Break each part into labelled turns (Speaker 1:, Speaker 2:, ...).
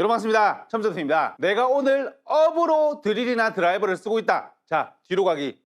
Speaker 1: 여러분 반갑습니다. 첨성입니다. 내가 오늘 업으로 드릴이나 드라이버를 쓰고 있다. 자, 뒤로 가기.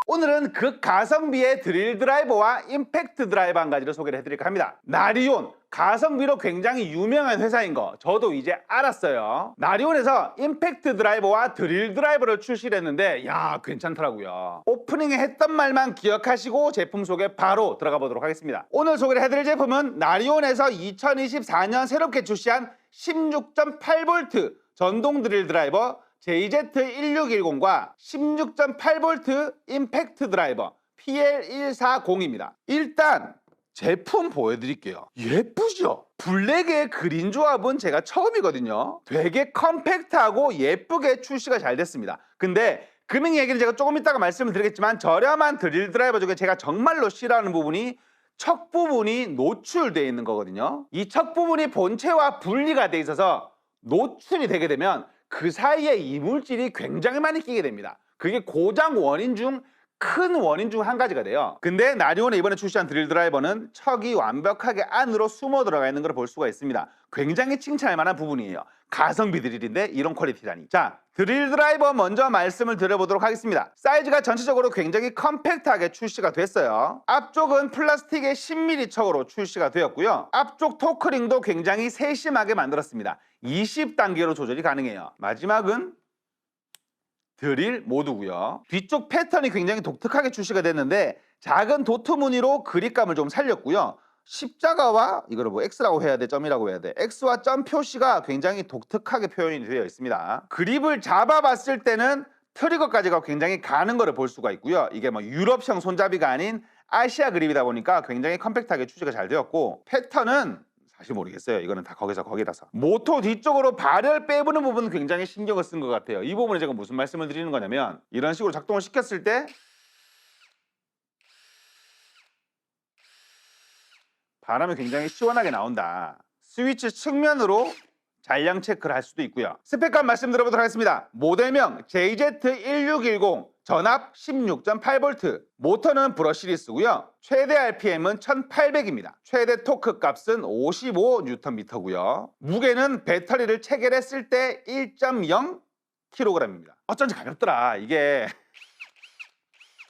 Speaker 1: 오늘은 극가성비의 드릴 드라이버와 임팩트 드라이버 한 가지를 소개를 해드릴까 합니다. 나리온, 가성비로 굉장히 유명한 회사인 거 저도 이제 알았어요. 나리온에서 임팩트 드라이버와 드릴 드라이버를 출시를 했는데 야, 괜찮더라고요. 오프닝에 했던 말만 기억하시고 제품 소개 바로 들어가 보도록 하겠습니다. 오늘 소개를 해드릴 제품은 나리온에서 2024년 새롭게 출시한 16.8V 전동 드릴 드라이버 JZ1610과 16.8V 임팩트 드라이버 PL140입니다. 일단 제품 보여드릴게요. 예쁘죠? 블랙의 그린 조합은 제가 처음이거든요. 되게 컴팩트하고 예쁘게 출시가 잘 됐습니다. 근데 금액 얘기는 제가 조금 이따가 말씀을 드리겠지만 저렴한 드릴 드라이버 중에 제가 정말로 싫어하는 부분이 척 부분이 노출되어 있는 거거든요. 이 척 부분이 본체와 분리가 돼 있어서 노출이 되게 되면 그 사이에 이물질이 굉장히 많이 끼게 됩니다. 그게 고장 원인 중 큰 원인 중 한 가지가 돼요. 근데 나리온에 이번에 출시한 드릴 드라이버는 척이 완벽하게 안으로 숨어 들어가 있는 걸 볼 수가 있습니다. 굉장히 칭찬할 만한 부분이에요. 가성비 드릴인데 이런 퀄리티라니. 자, 드릴 드라이버 먼저 말씀을 드려보도록 하겠습니다. 사이즈가 전체적으로 굉장히 컴팩트하게 출시가 됐어요. 앞쪽은 플라스틱의 10mm 척으로 출시가 되었고요. 앞쪽 토크링도 굉장히 세심하게 만들었습니다. 20단계로 조절이 가능해요. 마지막은 드릴 모드고요. 뒤쪽 패턴이 굉장히 독특하게 출시가 됐는데 작은 도트 무늬로 그립감을 좀 살렸고요. 십자가와 이거를 뭐 X라고 해야 돼, 점이라고 해야 돼. X와 점 표시가 굉장히 독특하게 표현이 되어 있습니다. 그립을 잡아봤을 때는 트리거까지가 굉장히 가는 거를 볼 수가 있고요. 이게 뭐 유럽형 손잡이가 아닌 아시아 그립이다 보니까 굉장히 컴팩트하게 출시가 잘 되었고 패턴은 사실 모르겠어요. 이거는 다 거기서 거기라서. 모터 뒤쪽으로 발을 빼부는 부분은 굉장히 신경을 쓴 것 같아요. 이 부분에 제가 무슨 말씀을 드리는 거냐면 이런 식으로 작동을 시켰을 때 바람이 굉장히 시원하게 나온다. 스위치 측면으로 잔량 체크를 할 수도 있고요. 스펙감 말씀드려보도록 하겠습니다. 모델명 JZ1610 전압 16.8V, 모터는 브러시리스고요. 최대 RPM은 1800입니다. 최대 토크 값은 55Nm고요. 무게는 배터리를 체결했을 때 1.0kg입니다. 어쩐지 가볍더라. 이게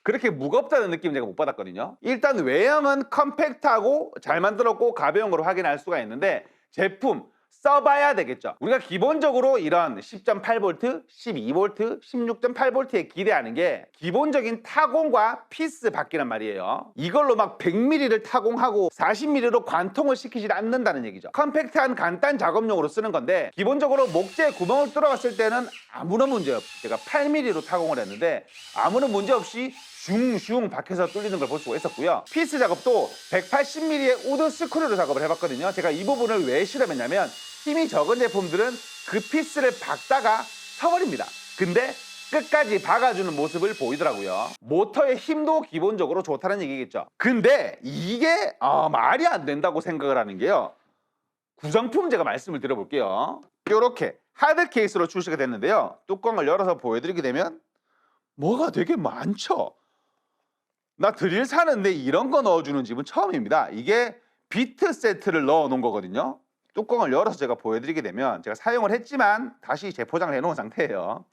Speaker 1: 그렇게 무겁다는 느낌 제가 못 받았거든요. 일단 외형은 컴팩트하고 잘 만들었고 가벼운 걸 확인할 수가 있는데 제품 써봐야 되겠죠. 우리가 기본적으로 이런 10.8V, 12V, 16.8V에 기대하는 게 기본적인 타공과 피스 바뀌란 말이에요. 이걸로 막 100mm를 타공하고 40mm로 관통을 시키지 않는다는 얘기죠. 컴팩트한 간단 작업용으로 쓰는 건데 기본적으로 목재에 구멍을 뚫어봤을 때는 아무런 문제 없이 제가 8mm로 타공을 했는데 아무런 문제 없이 슝슝 박혀서 뚫리는 걸 볼 수가 있었고요. 피스 작업도 180mm의 우드 스크류로 작업을 해봤거든요. 제가 이 부분을 왜 실험했냐면 힘이 적은 제품들은 그 피스를 박다가 서버립니다. 근데 끝까지 박아주는 모습을 보이더라고요. 모터의 힘도 기본적으로 좋다는 얘기겠죠. 근데 이게 말이 안 된다고 생각을 하는 게요. 구성품 제가 말씀을 드려볼게요. 이렇게 하드 케이스로 출시가 됐는데요. 뚜껑을 열어서 보여드리게 되면 뭐가 되게 많죠. 나 드릴 사는데 이런 거 넣어주는 집은 처음입니다. 이게 비트 세트를 넣어 놓은 거거든요. 뚜껑을 열어서 제가 보여드리게 되면 제가 사용을 했지만 다시 재포장을 해놓은 상태예요.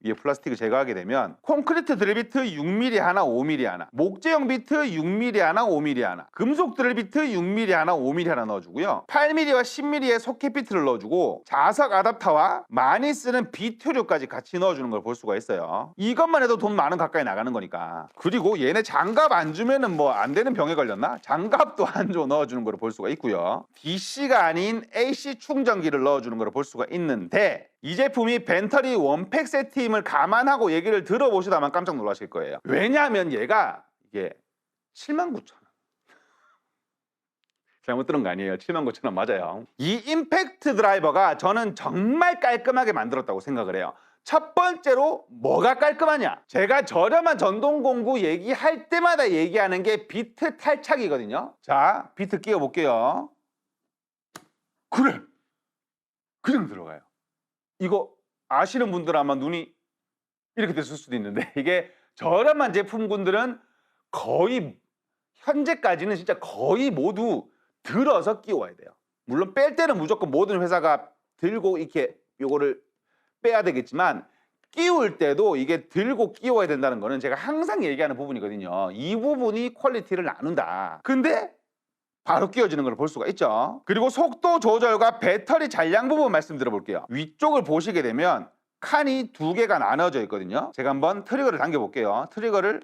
Speaker 1: 위에 플라스틱을 제거하게 되면 콘크리트 드릴 비트 6mm 하나, 5mm 하나, 목재형 비트 6mm 하나, 5mm 하나, 금속 드릴 비트 6mm 하나, 5mm 하나 넣어주고요. 8mm와 10mm의 소켓 비트를 넣어주고 자석 아답터와 많이 쓰는 비트류까지 같이 넣어주는 걸 볼 수가 있어요. 이것만 해도 돈 많은 가까이 나가는 거니까. 그리고 얘네 장갑 안 주면은 뭐 안 되는 병에 걸렸나? 장갑도 한 조 넣어주는 걸 볼 수가 있고요. DC가 아닌 AC 충전기를 넣어주는 걸 볼 수가 있는데 이 제품이 벤터리 원팩 세트임을 감안하고 얘기를 들어보시다만 깜짝 놀라실 거예요. 왜냐하면 얘가 이게 79,000원. 잘못 들은 거 아니에요. 79,000원 맞아요. 이 임팩트 드라이버가 저는 정말 깔끔하게 만들었다고 생각을 해요. 첫 번째로 뭐가 깔끔하냐? 제가 저렴한 전동공구 얘기할 때마다 얘기하는 게 비트 탈착이거든요. 자, 비트 끼워 볼게요. 그래! 그냥 들어가요. 이거 아시는 분들은 아마 눈이 이렇게 됐을 수도 있는데 이게 저렴한 제품군들은 거의 현재까지는 진짜 거의 모두 들어서 끼워야 돼요. 물론 뺄 때는 무조건 모든 회사가 들고 이렇게 요거를 빼야 되겠지만 끼울 때도 이게 들고 끼워야 된다는 거는 제가 항상 얘기하는 부분이거든요. 이 부분이 퀄리티를 나눈다. 근데 바로 끼워지는 걸 볼 수가 있죠. 그리고 속도 조절과 배터리 잔량 부분 말씀드려 볼게요. 위쪽을 보시게 되면 칸이 두 개가 나눠져 있거든요. 제가 한번 트리거를 당겨 볼게요. 트리거를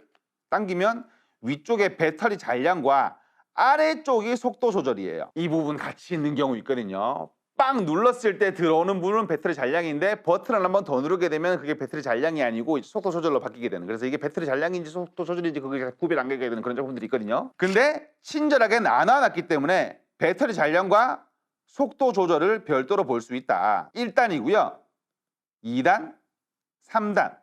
Speaker 1: 당기면 위쪽에 배터리 잔량과 아래쪽이 속도 조절이에요. 이 부분 같이 있는 경우 있거든요. 빵 눌렀을 때 들어오는 부분은 배터리 잔량인데 버튼을 한번 더 누르게 되면 그게 배터리 잔량이 아니고 속도 조절로 바뀌게 되는, 그래서 이게 배터리 잔량인지 속도 조절인지 그게 구별 안 가게 되는 그런 제품들이 있거든요. 근데 친절하게 나눠놨기 때문에 배터리 잔량과 속도 조절을 별도로 볼 수 있다. 1단이고요 2단, 3단,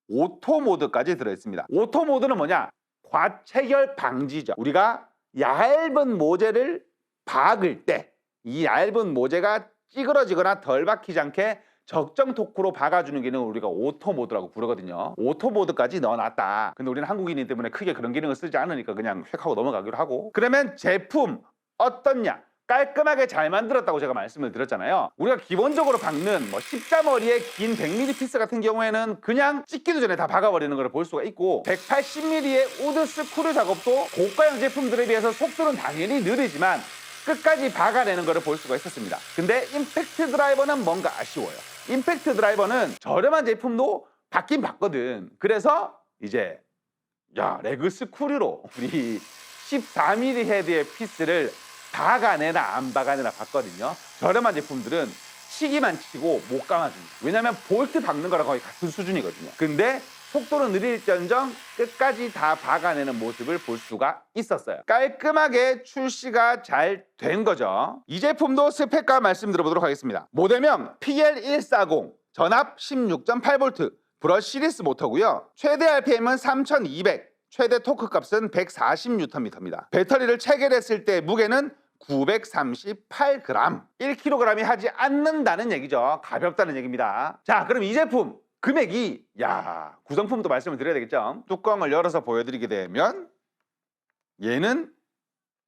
Speaker 1: 오토 모드까지 들어있습니다. 오토 모드는 뭐냐? 과체결 방지죠. 우리가 얇은 모재를 박을 때 이 얇은 모재가 찌그러지거나 덜 박히지 않게 적정 토크로 박아주는 기능을 우리가 오토 모드라고 부르거든요. 오토 모드까지 넣어놨다. 근데 우리는 한국인이기 때문에 크게 그런 기능을 쓰지 않으니까 그냥 획 하고 넘어가기로 하고. 그러면 제품 어떻냐? 깔끔하게 잘 만들었다고 제가 말씀을 드렸잖아요. 우리가 기본적으로 박는 뭐 십자머리의 긴 100mm 피스 같은 경우에는 그냥 찍기도 전에 다 박아버리는 걸 볼 수가 있고, 180mm의 우드 스크류 작업도 고가형 제품들에 비해서 속도는 당연히 느리지만 끝까지 박아내는 것을 볼 수가 있었습니다. 근데 임팩트 드라이버는 뭔가 아쉬워요. 임팩트 드라이버는 저렴한 제품도 받긴 받거든. 그래서 이제 레그 스크류로 우리 14mm 헤드의 피스를 박아내나 안 박아내나 봤거든요. 저렴한 제품들은 치기만 치고 못 감아줍니다. 왜냐하면 볼트 박는 거랑 거의 같은 수준이거든요. 근데 속도는 느릴지언정 끝까지 다 박아내는 모습을 볼 수가 있었어요. 깔끔하게 출시가 잘 된 거죠. 이 제품도 스펙과 말씀드려보도록 하겠습니다. 모델명 PL140, 전압 16.8V, 브러쉬 시리스 모터고요. 최대 RPM은 3200, 최대 토크 값은 140Nm입니다. 배터리를 체결했을 때 무게는 938g, 1kg이 하지 않는다는 얘기죠. 가볍다는 얘기입니다. 자, 그럼 이 제품 금액이, 구성품도 말씀을 드려야 되겠죠. 뚜껑을 열어서 보여드리게 되면 얘는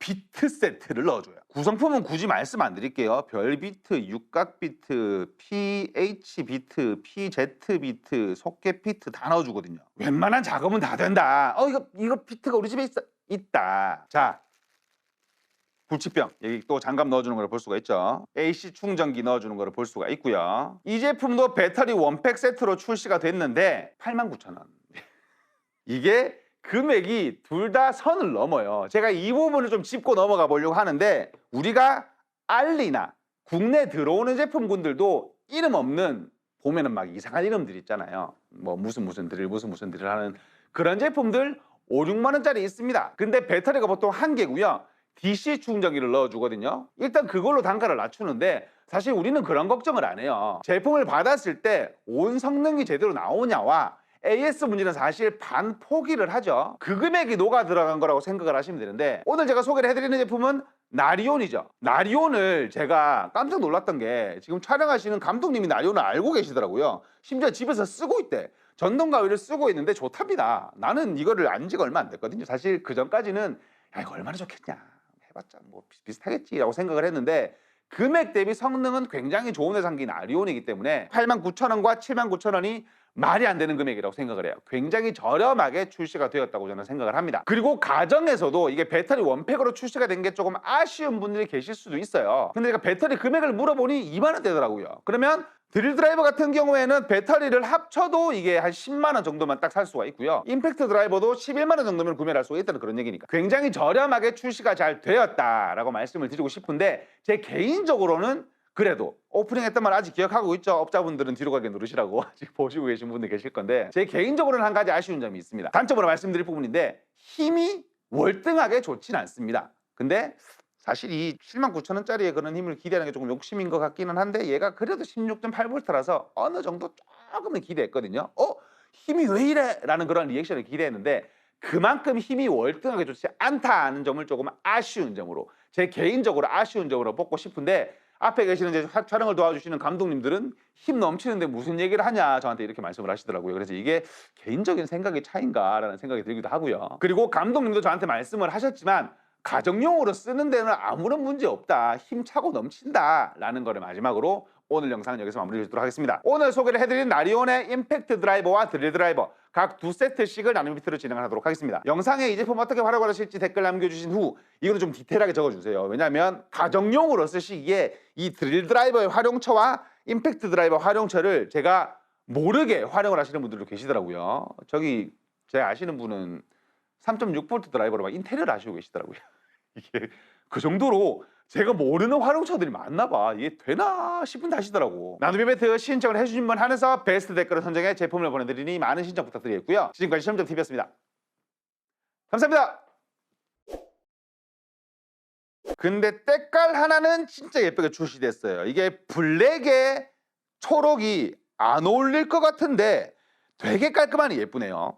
Speaker 1: 비트 세트를 넣어줘요. 구성품은 굳이 말씀 안 드릴게요. 별 비트, 육각 비트, PH 비트, PZ 비트, 속개 비트 다 넣어주거든요. 웬만한 작업은 다 된다. 이거 비트가 우리 집에 있다. 자, 불치병, 여기 또 장갑 넣어주는 걸 볼 수가 있죠. AC 충전기 넣어주는 걸 볼 수가 있고요. 이 제품도 배터리 원팩 세트로 출시가 됐는데 89,000원. 이게 금액이 둘 다 선을 넘어요. 제가 이 부분을 좀 짚고 넘어가 보려고 하는데, 우리가 알리나 국내 들어오는 제품군들도 이름 없는, 보면은 막 이상한 이름들 있잖아요. 뭐 무슨 드릴 하는 그런 제품들 5, 6만 원짜리 있습니다. 근데 배터리가 보통 한 개고요. DC 충전기를 넣어주거든요. 일단 그걸로 단가를 낮추는데 사실 우리는 그런 걱정을 안 해요. 제품을 받았을 때 온 성능이 제대로 나오냐와 AS 문제는 사실 반 포기를 하죠. 그 금액이 녹아 들어간 거라고 생각을 하시면 되는데, 오늘 제가 소개를 해드리는 제품은 나리온이죠. 나리온을 제가 깜짝 놀랐던 게, 지금 촬영하시는 감독님이 나리온을 알고 계시더라고요. 심지어 집에서 쓰고 있대. 전동 가위를 쓰고 있는데 좋답니다. 나는 이거를 안 지가 얼마 안 됐거든요. 사실 그 전까지는 이거 얼마나 좋겠냐, 해봤자 뭐 비슷하겠지라고 생각을 했는데, 금액 대비 성능은 굉장히 좋은 회사인 나리온이기 때문에 89,000원과 79,000원이 말이 안 되는 금액이라고 생각을 해요. 굉장히 저렴하게 출시가 되었다고 저는 생각을 합니다. 그리고 가정에서도 이게 배터리 원팩으로 출시가 된 게 조금 아쉬운 분들이 계실 수도 있어요. 근데 제가 배터리 금액을 물어보니 2만 원대더라고요. 그러면 드릴 드라이버 같은 경우에는 배터리를 합쳐도 이게 한 10만 원 정도만 딱 살 수가 있고요. 임팩트 드라이버도 11만 원 정도면 구매를 할 수가 있다는 그런 얘기니까 굉장히 저렴하게 출시가 잘 되었다라고 말씀을 드리고 싶은데, 제 개인적으로는 그래도 오프닝 했던 말 아직 기억하고 있죠? 업자분들은 뒤로 가게 누르시라고 아직 보시고 계신 분들 계실 건데, 제 개인적으로는 한 가지 아쉬운 점이 있습니다. 단점으로 말씀드릴 부분인데, 힘이 월등하게 좋진 않습니다. 근데 사실 이 79,000원짜리의 그런 힘을 기대하는 게 조금 욕심인 것 같기는 한데, 얘가 그래도 16.8V라서 어느 정도 조금은 기대했거든요. 힘이 왜 이래? 라는 그런 리액션을 기대했는데, 그만큼 힘이 월등하게 좋지 않다는 점을 조금 아쉬운 점으로, 제 개인적으로 아쉬운 점으로 뽑고 싶은데, 앞에 계시는 이제 촬영을 도와주시는 감독님들은 힘 넘치는데 무슨 얘기를 하냐 저한테 이렇게 말씀을 하시더라고요. 그래서 이게 개인적인 생각의 차이인가라는 생각이 들기도 하고요. 그리고 감독님도 저한테 말씀을 하셨지만, 가정용으로 쓰는 데는 아무런 문제 없다, 힘차고 넘친다 라는 거를 마지막으로 오늘 영상은 여기서 마무리 짓도록 하겠습니다. 오늘 소개를 해드린 라리온의 임팩트 드라이버와 드릴 드라이버 각 2세트씩을 나눔 비트로 진행하도록 하겠습니다. 영상에 이 제품 어떻게 활용을 하실지 댓글 남겨주신 후 이거는 좀 디테일하게 적어주세요. 왜냐하면 가정용으로 쓰시기에 이 드릴 드라이버의 활용처와 임팩트 드라이버 활용처를 제가 모르게 활용을 하시는 분들도 계시더라고요. 저기 제 아시는 분은 3.6V 드라이버로 막 인테리어를 하시고 계시더라고요. 이게 그 정도로 제가 모르는 활용처들이 많나 봐. 이게 되나 싶은데 하시더라고. 나눔 이벤트 신청을 해주신 분 한해서 베스트 댓글을 선정해 제품을 보내드리니 많은 신청 부탁드리겠고요. 지금까지 시험장TV였습니다. 감사합니다. 근데 때깔 하나는 진짜 예쁘게 출시됐어요. 이게 블랙에 초록이 안 어울릴 것 같은데 되게 깔끔하니 예쁘네요.